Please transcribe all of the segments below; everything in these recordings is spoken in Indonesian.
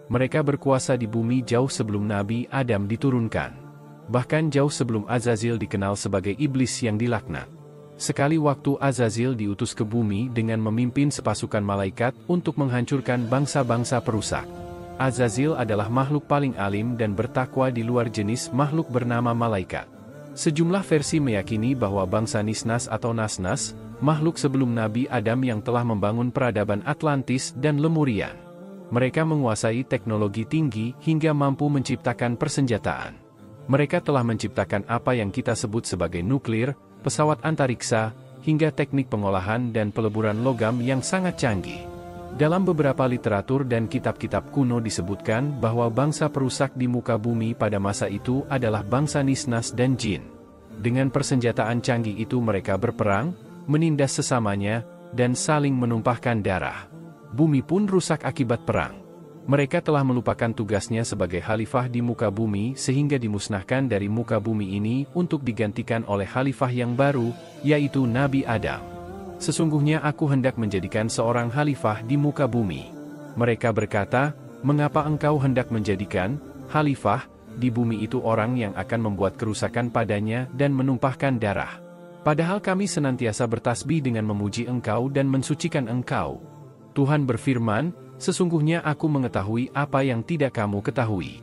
Mereka berkuasa di bumi jauh sebelum Nabi Adam diturunkan. Bahkan jauh sebelum Azazil dikenal sebagai iblis yang dilaknat. Sekali waktu Azazil diutus ke bumi dengan memimpin sepasukan malaikat untuk menghancurkan bangsa-bangsa perusak. Azazil adalah makhluk paling alim dan bertakwa di luar jenis makhluk bernama malaikat. Sejumlah versi meyakini bahwa bangsa Nisnas atau Nasnas, makhluk sebelum Nabi Adam yang telah membangun peradaban Atlantis dan Lemurian. Mereka menguasai teknologi tinggi hingga mampu menciptakan persenjataan. Mereka telah menciptakan apa yang kita sebut sebagai nuklir, pesawat antariksa, hingga teknik pengolahan dan peleburan logam yang sangat canggih. Dalam beberapa literatur dan kitab-kitab kuno disebutkan bahwa bangsa perusak di muka bumi pada masa itu adalah bangsa Nisnas dan Jin. Dengan persenjataan canggih itu mereka berperang, menindas sesamanya, dan saling menumpahkan darah. Bumi pun rusak akibat perang. Mereka telah melupakan tugasnya sebagai khalifah di muka bumi sehingga dimusnahkan dari muka bumi ini untuk digantikan oleh khalifah yang baru, yaitu Nabi Adam. Sesungguhnya aku hendak menjadikan seorang khalifah di muka bumi. Mereka berkata, mengapa engkau hendak menjadikan khalifah di bumi itu orang yang akan membuat kerusakan padanya dan menumpahkan darah? Padahal kami senantiasa bertasbih dengan memuji engkau dan mensucikan engkau. Tuhan berfirman, sesungguhnya aku mengetahui apa yang tidak kamu ketahui.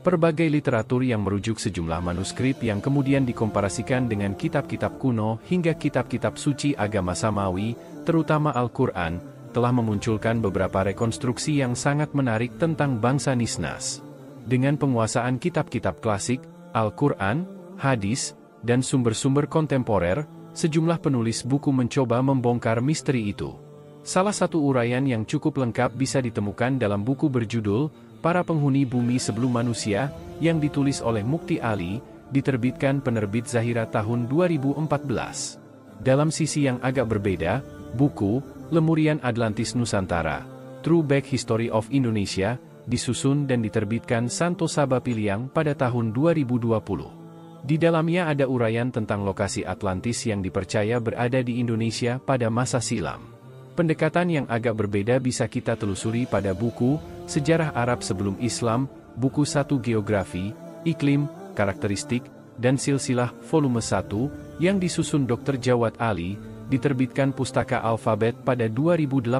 Berbagai literatur yang merujuk sejumlah manuskrip yang kemudian dikomparasikan dengan kitab-kitab kuno hingga kitab-kitab suci agama Samawi, terutama Al-Quran, telah memunculkan beberapa rekonstruksi yang sangat menarik tentang bangsa Nisnas. Dengan penguasaan kitab-kitab klasik, Al-Quran, hadis, dan sumber-sumber kontemporer, sejumlah penulis buku mencoba membongkar misteri itu. Salah satu uraian yang cukup lengkap bisa ditemukan dalam buku berjudul Para Penghuni Bumi Sebelum Manusia, yang ditulis oleh Mukti Ali, diterbitkan penerbit Zahira tahun 2014. Dalam sisi yang agak berbeda, buku Lemurian Atlantis Nusantara, True Back History of Indonesia, disusun dan diterbitkan Santo Saba Piliang pada tahun 2020. Di dalamnya ada uraian tentang lokasi Atlantis yang dipercaya berada di Indonesia pada masa silam. Pendekatan yang agak berbeda bisa kita telusuri pada buku Sejarah Arab Sebelum Islam, buku 1 Geografi, Iklim, Karakteristik, dan Silsilah Volume 1, yang disusun Dr. Jawad Ali, diterbitkan Pustaka Alfabet pada 2018.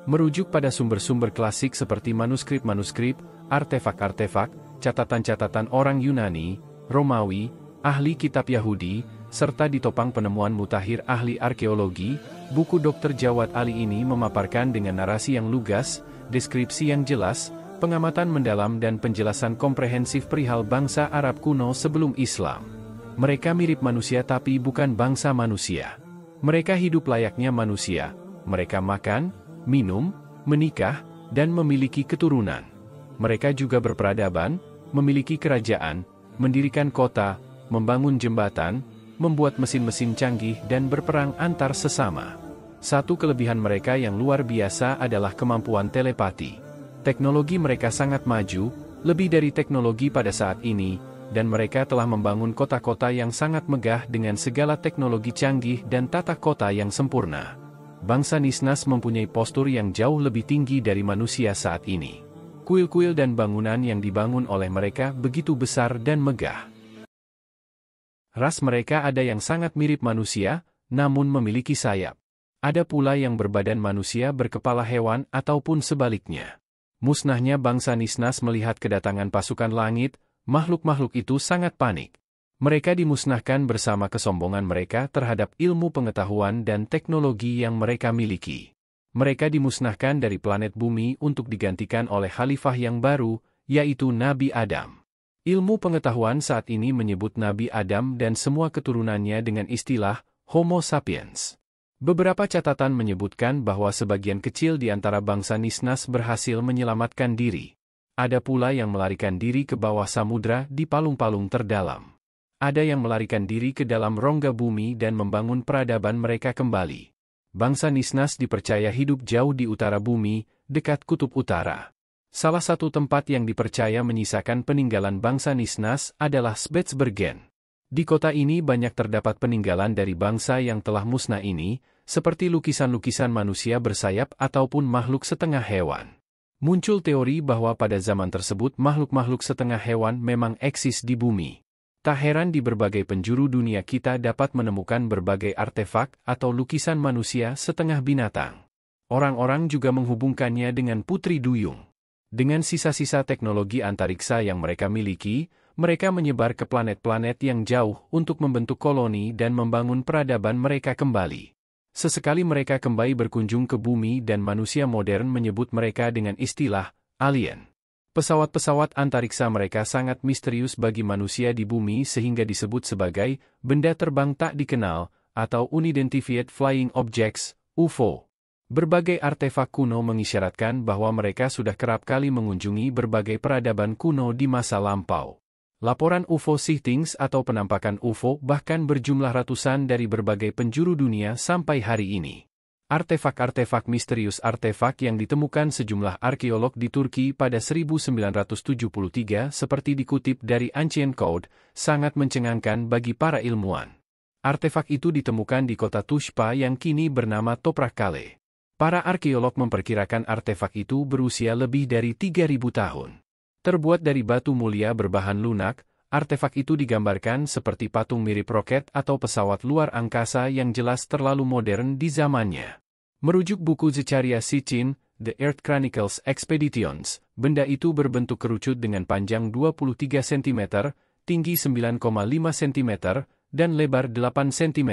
Merujuk pada sumber-sumber klasik seperti manuskrip-manuskrip, artefak-artefak, catatan-catatan orang Yunani, Romawi, ahli kitab Yahudi, serta ditopang penemuan mutakhir ahli arkeologi, buku Dr. Jawad Ali ini memaparkan dengan narasi yang lugas, deskripsi yang jelas, pengamatan mendalam dan penjelasan komprehensif perihal bangsa Arab kuno sebelum Islam. Mereka mirip manusia tapi bukan bangsa manusia. Mereka hidup layaknya manusia. Mereka makan, minum, menikah, dan memiliki keturunan. Mereka juga berperadaban, memiliki kerajaan, mendirikan kota, membangun jembatan, membuat mesin-mesin canggih dan berperang antar sesama. Satu kelebihan mereka yang luar biasa adalah kemampuan telepati. Teknologi mereka sangat maju, lebih dari teknologi pada saat ini, dan mereka telah membangun kota-kota yang sangat megah dengan segala teknologi canggih dan tata kota yang sempurna. Bangsa Nisnas mempunyai postur yang jauh lebih tinggi dari manusia saat ini. Kuil-kuil dan bangunan yang dibangun oleh mereka begitu besar dan megah. Ras mereka ada yang sangat mirip manusia, namun memiliki sayap. Ada pula yang berbadan manusia berkepala hewan ataupun sebaliknya. Musnahnya bangsa Nisnas melihat kedatangan pasukan langit, makhluk-makhluk itu sangat panik. Mereka dimusnahkan bersama kesombongan mereka terhadap ilmu pengetahuan dan teknologi yang mereka miliki. Mereka dimusnahkan dari planet bumi untuk digantikan oleh khalifah yang baru, yaitu Nabi Adam. Ilmu pengetahuan saat ini menyebut Nabi Adam dan semua keturunannya dengan istilah Homo sapiens. Beberapa catatan menyebutkan bahwa sebagian kecil di antara bangsa Nisnas berhasil menyelamatkan diri. Ada pula yang melarikan diri ke bawah samudra di palung-palung terdalam. Ada yang melarikan diri ke dalam rongga bumi dan membangun peradaban mereka kembali. Bangsa Nisnas dipercaya hidup jauh di utara bumi, dekat kutub utara. Salah satu tempat yang dipercaya menyisakan peninggalan bangsa Nisnas adalah Spetsbergen. Di kota ini banyak terdapat peninggalan dari bangsa yang telah musnah ini, seperti lukisan-lukisan manusia bersayap ataupun makhluk setengah hewan. Muncul teori bahwa pada zaman tersebut makhluk-makhluk setengah hewan memang eksis di bumi. Tak heran di berbagai penjuru dunia kita dapat menemukan berbagai artefak atau lukisan manusia setengah binatang. Orang-orang juga menghubungkannya dengan putri duyung. Dengan sisa-sisa teknologi antariksa yang mereka miliki, mereka menyebar ke planet-planet yang jauh untuk membentuk koloni dan membangun peradaban mereka kembali. Sesekali mereka kembali berkunjung ke bumi dan manusia modern menyebut mereka dengan istilah alien. Pesawat-pesawat antariksa mereka sangat misterius bagi manusia di bumi sehingga disebut sebagai benda terbang tak dikenal atau Unidentified Flying Objects, UFO. Berbagai artefak kuno mengisyaratkan bahwa mereka sudah kerap kali mengunjungi berbagai peradaban kuno di masa lampau. Laporan UFO sightings atau penampakan UFO bahkan berjumlah ratusan dari berbagai penjuru dunia sampai hari ini. Artefak-artefak misterius artefak yang ditemukan sejumlah arkeolog di Turki pada 1973 seperti dikutip dari Ancient Code, sangat mencengangkan bagi para ilmuwan. Artefak itu ditemukan di kota Tushpa yang kini bernama Toprakkale. Para arkeolog memperkirakan artefak itu berusia lebih dari 3.000 tahun. Terbuat dari batu mulia berbahan lunak, artefak itu digambarkan seperti patung mirip roket atau pesawat luar angkasa yang jelas terlalu modern di zamannya. Merujuk buku Zecharia Sitchin, The Earth Chronicles Expeditions, benda itu berbentuk kerucut dengan panjang 23 cm, tinggi 9,5 cm, dan lebar 8 cm.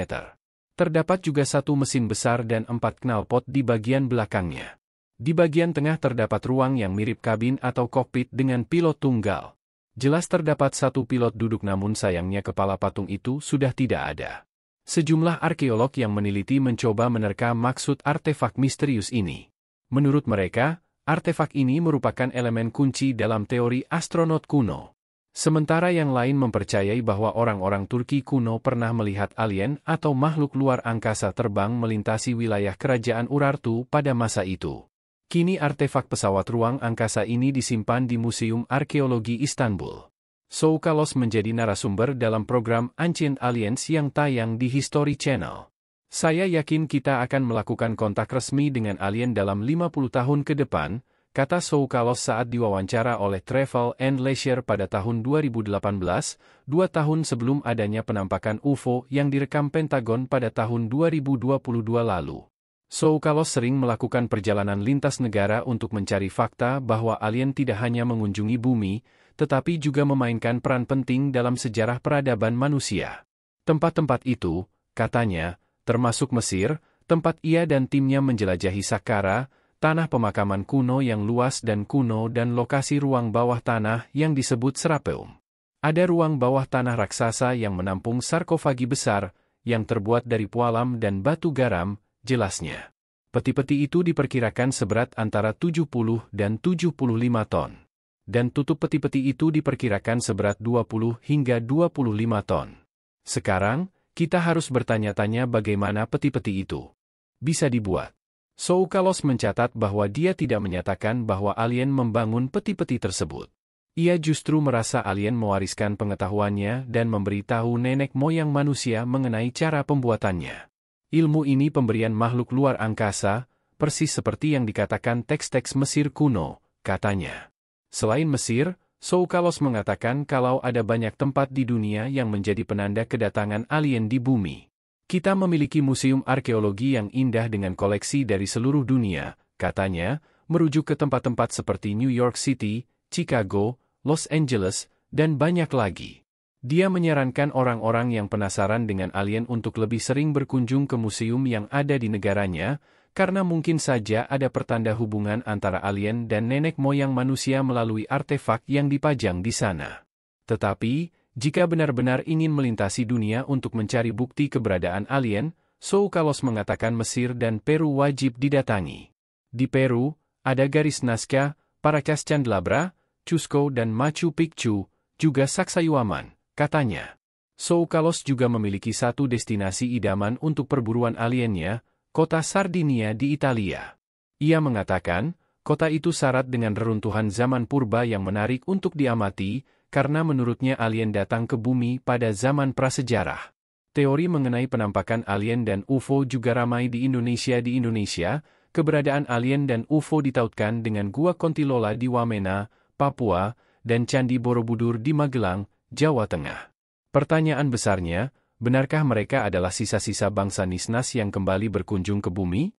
Terdapat juga satu mesin besar dan 4 knalpot di bagian belakangnya. Di bagian tengah terdapat ruang yang mirip kabin atau kokpit dengan pilot tunggal. Jelas terdapat satu pilot duduk namun sayangnya kepala patung itu sudah tidak ada. Sejumlah arkeolog yang meneliti mencoba menerka maksud artefak misterius ini. Menurut mereka, artefak ini merupakan elemen kunci dalam teori astronot kuno. Sementara yang lain mempercayai bahwa orang-orang Turki kuno pernah melihat alien atau makhluk luar angkasa terbang melintasi wilayah kerajaan Urartu pada masa itu. Kini artefak pesawat ruang angkasa ini disimpan di Museum Arkeologi Istanbul. Soukalos menjadi narasumber dalam program Ancient Aliens yang tayang di History Channel. Saya yakin kita akan melakukan kontak resmi dengan alien dalam 50 tahun ke depan, kata Soukalos saat diwawancara oleh Travel and Leisure pada tahun 2018, 2 tahun sebelum adanya penampakan UFO yang direkam Pentagon pada tahun 2022 lalu. Soukalos sering melakukan perjalanan lintas negara untuk mencari fakta bahwa alien tidak hanya mengunjungi bumi, tetapi juga memainkan peran penting dalam sejarah peradaban manusia. Tempat-tempat itu, katanya, termasuk Mesir, tempat ia dan timnya menjelajahi Saqqara, tanah pemakaman kuno yang luas dan kuno dan lokasi ruang bawah tanah yang disebut Serapeum. Ada ruang bawah tanah raksasa yang menampung sarkofagi besar, yang terbuat dari pualam dan batu garam, jelasnya. Peti-peti itu diperkirakan seberat antara 70 dan 75 ton. Dan tutup peti-peti itu diperkirakan seberat 20 hingga 25 ton. Sekarang, kita harus bertanya-tanya bagaimana peti-peti itu bisa dibuat. Soukalos mencatat bahwa dia tidak menyatakan bahwa alien membangun peti-peti tersebut. Ia justru merasa alien mewariskan pengetahuannya dan memberitahu nenek moyang manusia mengenai cara pembuatannya. Ilmu ini pemberian makhluk luar angkasa, persis seperti yang dikatakan teks-teks Mesir kuno, katanya. Selain Mesir, Soukalos mengatakan kalau ada banyak tempat di dunia yang menjadi penanda kedatangan alien di bumi. Kita memiliki museum arkeologi yang indah dengan koleksi dari seluruh dunia, katanya, merujuk ke tempat-tempat seperti New York City, Chicago, Los Angeles, dan banyak lagi. Dia menyarankan orang-orang yang penasaran dengan alien untuk lebih sering berkunjung ke museum yang ada di negaranya, karena mungkin saja ada pertanda hubungan antara alien dan nenek moyang manusia melalui artefak yang dipajang di sana. Tetapi, jika benar-benar ingin melintasi dunia untuk mencari bukti keberadaan alien, Soukalos mengatakan Mesir dan Peru wajib didatangi. Di Peru, ada garis Nazca, Paracas Candelabra, Cusco dan Machu Picchu, juga Sacsayhuaman, katanya. Soukalos juga memiliki satu destinasi idaman untuk perburuan aliennya, kota Sardinia di Italia. Ia mengatakan, kota itu syarat dengan reruntuhan zaman purba yang menarik untuk diamati, karena menurutnya alien datang ke bumi pada zaman prasejarah. Teori mengenai penampakan alien dan UFO juga ramai di Indonesia, Keberadaan alien dan UFO ditautkan dengan Gua Kontilola di Wamena, Papua, dan Candi Borobudur di Magelang, Jawa Tengah. Pertanyaan besarnya, benarkah mereka adalah sisa-sisa bangsa Nisnas yang kembali berkunjung ke bumi?